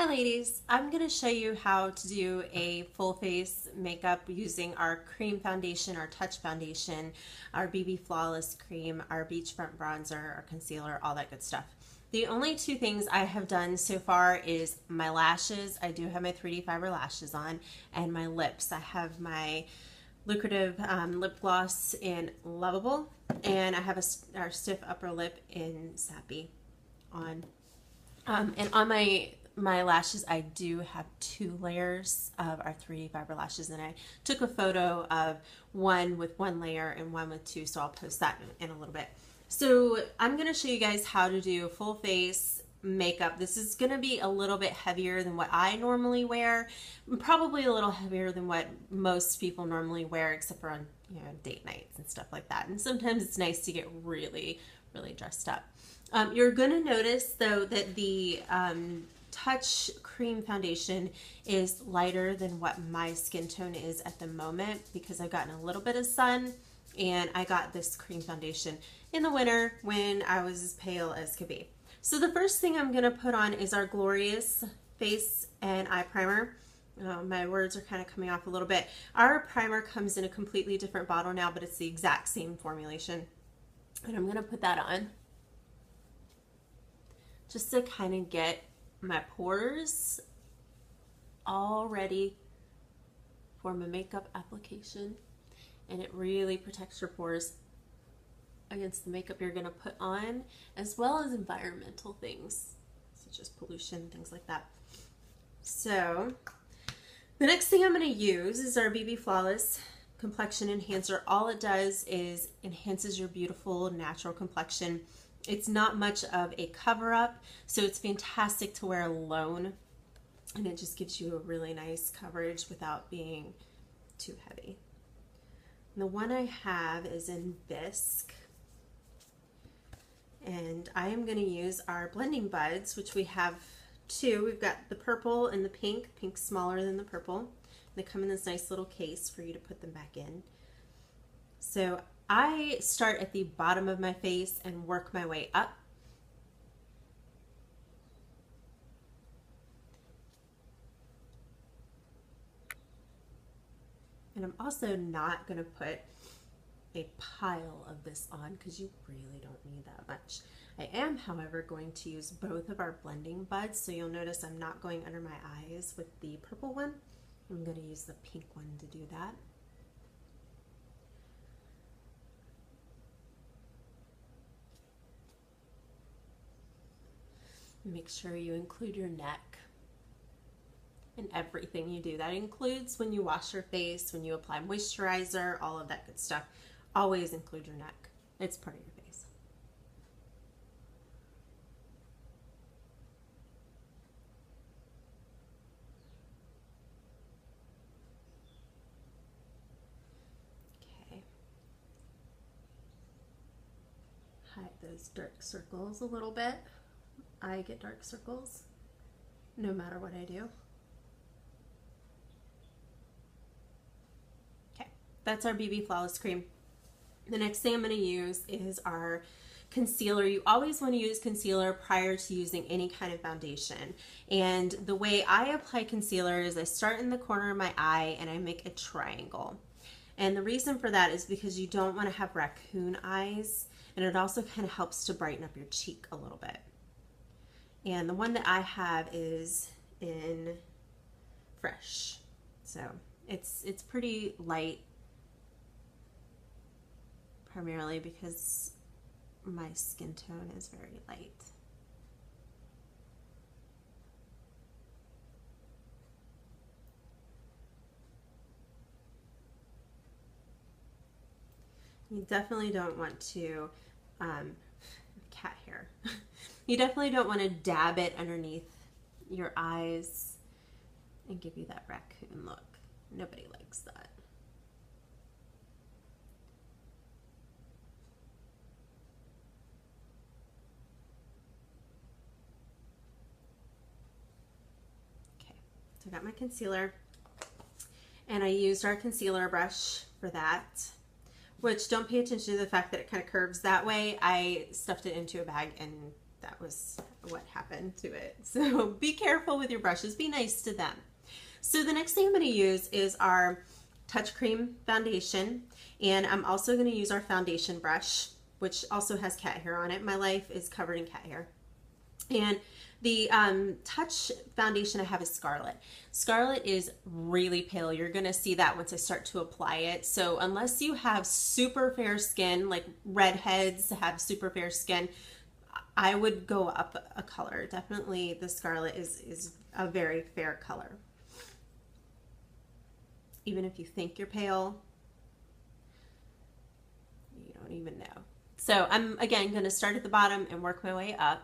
Hi ladies, I'm going to show you how to do a full face makeup using our cream foundation, our touch foundation, our BB Flawless cream, our beachfront bronzer, our concealer, all that good stuff. The only two things I have done so far is my lashes. I do have my 3D fiber lashes on, and my lips. I have my Lucrative lip gloss in Lovable, and I have our stiff upper lip in Sappy on. And on my lashes, I do have 2 layers of our 3D fiber lashes, and I took a photo of one with 1 layer and one with 2, so I'll post that in a little bit. So I'm going to show you guys how to do full face makeup. This is going to be a little bit heavier than what I normally wear, probably a little heavier than what most people normally wear, except for on date nights and stuff like that. And sometimes it's nice to get really dressed up. You're going to notice though that the Touch Cream Foundation is lighter than what my skin tone is at the moment because I've gotten a little bit of sun, and I got this cream foundation in the winter when I was as pale as could be. So the first thing I'm going to put on is our Glorious Face and Eye Primer. My words are kind of coming off a little bit. Our primer comes in a completely different bottle now, but it's the exact same formulation. And I'm going to put that on just to kind of get my pores all ready for my makeup application. And it really protects your pores against the makeup you're going to put on, as well as environmental things such as pollution, things like that. So the next thing I'm going to use is our BB Flawless Complexion Enhancer. All it does is enhances your beautiful natural complexion. It's not much of a cover-up, so it's fantastic to wear alone, and it just gives you a really nice coverage without being too heavy. And the one I have is in Bisque, and I am going to use our blending buds, which we have 2. We've got the purple and the pink. Pink's smaller than the purple. They come in this nice little case for you to put them back in. So I start at the bottom of my face and work my way up. And I'm also not going to put a pile of this on because you really don't need that much. I am, however, going to use both of our blending buds, so you'll notice I'm not going under my eyes with the purple one. I'm going to use the pink one to do that. Make sure you include your neck in everything you do. That includes when you wash your face, when you apply moisturizer, all of that good stuff. Always include your neck. It's part of your face. Okay. Hide those dark circles a little bit. I get dark circles no matter what I do. Okay, that's our BB Flawless Cream. The next thing I'm going to use is our concealer. You always want to use concealer prior to using any kind of foundation. And the way I apply concealer is I start in the corner of my eye and I make a triangle. And the reason for that is because you don't want to have raccoon eyes, and it also kind of helps to brighten up your cheek a little bit. And the one that I have is in Fresh. So it's pretty light, primarily because my skin tone is very light. You definitely don't want to, cat hair. You definitely don't want to dab it underneath your eyes and give you that raccoon look. Nobody likes that. Okay, so I got my concealer, and I used our concealer brush for that, which don't pay attention to the fact that it kind of curves that way. I stuffed it into a bag and that was what happened to it. So be careful with your brushes. Be nice to them. So the next thing I'm going to use is our Touch Cream foundation. And I'm also going to use our foundation brush, which also has cat hair on it. My life is covered in cat hair. And the Touch foundation I have is Scarlet. Scarlet is really pale. You're going to see that once I start to apply it. So unless you have super fair skin, like redheads have super fair skin, I would go up a color. Definitely the Scarlet is a very fair color. Even if you think you're pale, you don't even know. So I'm, again, going to start at the bottom and work my way up.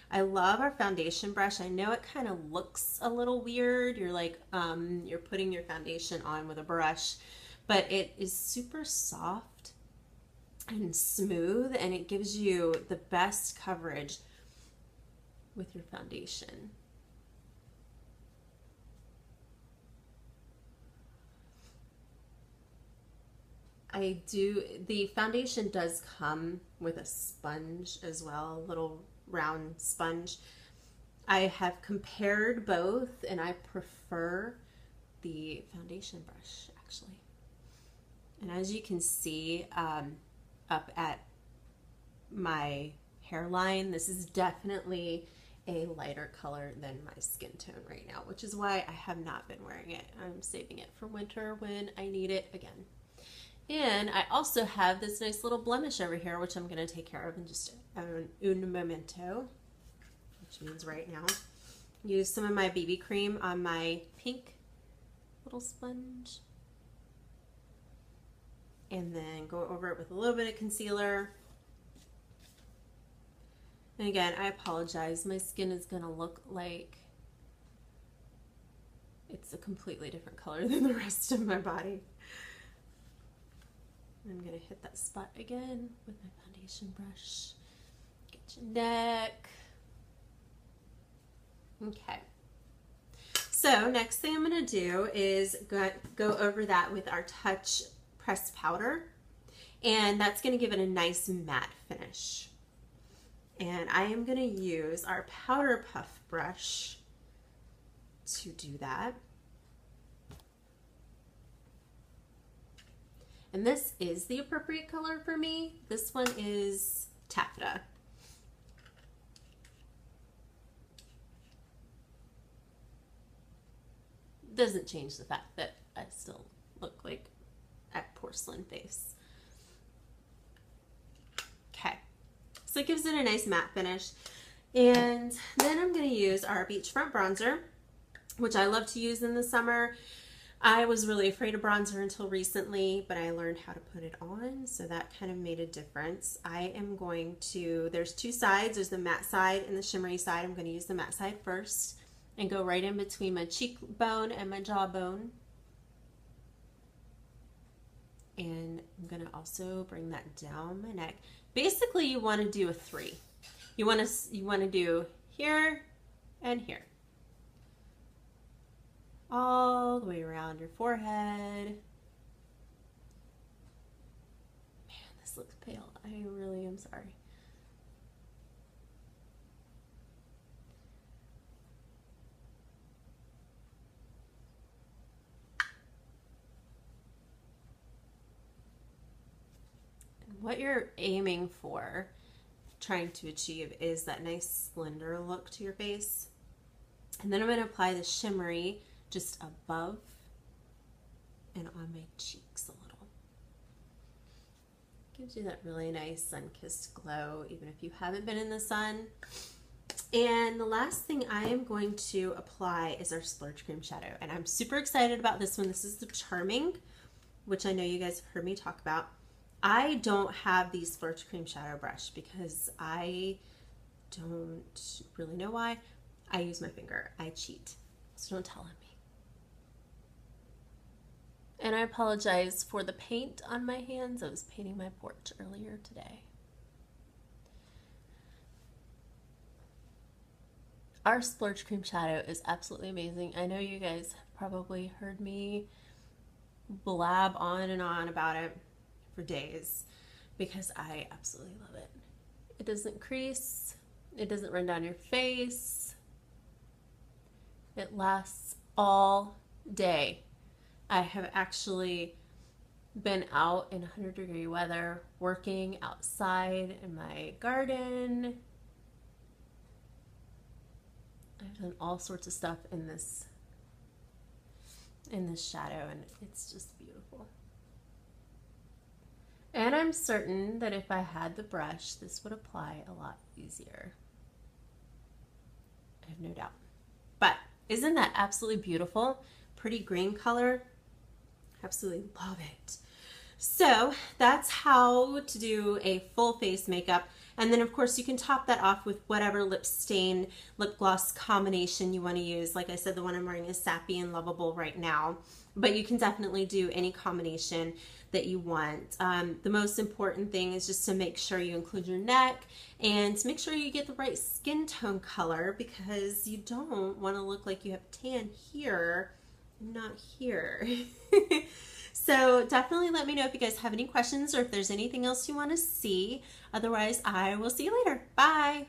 I love our foundation brush. I know it kind of looks a little weird. You're like, you're putting your foundation on with a brush, but it is super soft and smooth, and it gives you the best coverage with your foundation. The foundation does come with a sponge as well, a little round sponge. I have compared both and I prefer the foundation brush actually. And as you can see up at my hairline, this is definitely a lighter color than my skin tone right now, which is why I have not been wearing it. I'm saving it for winter when I need it again. And I also have this nice little blemish over here, which I'm going to take care of in just un momento, which means right now. Use some of my BB cream on my pink little sponge. And then go over it with a little bit of concealer. And again, I apologize. My skin is going to look like it's a completely different color than the rest of my body. I'm going to hit that spot again with my foundation brush. Get your neck. Okay. So next thing I'm going to do is go over that with our Touch pressed powder. And that's going to give it a nice matte finish. And I am going to use our powder puff brush to do that. And this is the appropriate color for me. This one is taffeta. Doesn't change the fact that I still look like a porcelain face. Okay, so it gives it a nice matte finish. And then I'm going to use our beachfront bronzer, which I love to use in the summer. I was really afraid of bronzer until recently, but I learned how to put it on, so that kind of made a difference. I am going to, there's two sides, there's the matte side and the shimmery side. I'm going to use the matte side first and go right in between my cheekbone and my jawbone. And I'm going to also bring that down my neck. Basically, you want to do a 3. You want to do here and here. All the way around your forehead. Man, this looks pale. I really am sorry. And what you're aiming for, trying to achieve, is that nice slender look to your face. And then I'm going to apply the shimmery just above and on my cheeks a little. Gives you that really nice sun-kissed glow, even if you haven't been in the sun. And the last thing I am going to apply is our Splurge Cream Shadow. And I'm super excited about this one. This is the Charming, which I know you guys have heard me talk about. I don't have the Splurge Cream Shadow brush because I don't really know why. I use my finger. I cheat. So don't tell on me. And I apologize for the paint on my hands. I was painting my porch earlier today. Our Splurge Cream Shadow is absolutely amazing. I know you guys have probably heard me blab on and on about it. for days because I absolutely love it. It doesn't crease. It doesn't run down your face. It lasts all day. I have actually been out in 100-degree weather working outside in my garden. I've done all sorts of stuff in this shadow, and it's just beautiful. And I'm certain that if I had the brush, this would apply a lot easier. I have no doubt. But isn't that absolutely beautiful? Pretty green color. Absolutely love it. So that's how to do a full face makeup. And then of course you can top that off with whatever lip stain, lip gloss combination you want to use. Like I said, the one I'm wearing is Sappy and Lovable right now, but you can definitely do any combination that you want. The most important thing is just to make sure you include your neck and to make sure you get the right skin tone color, because you don't want to look like you have tan here, not here. So definitely let me know if you guys have any questions or if there's anything else you want to see. Otherwise, I will see you later. Bye.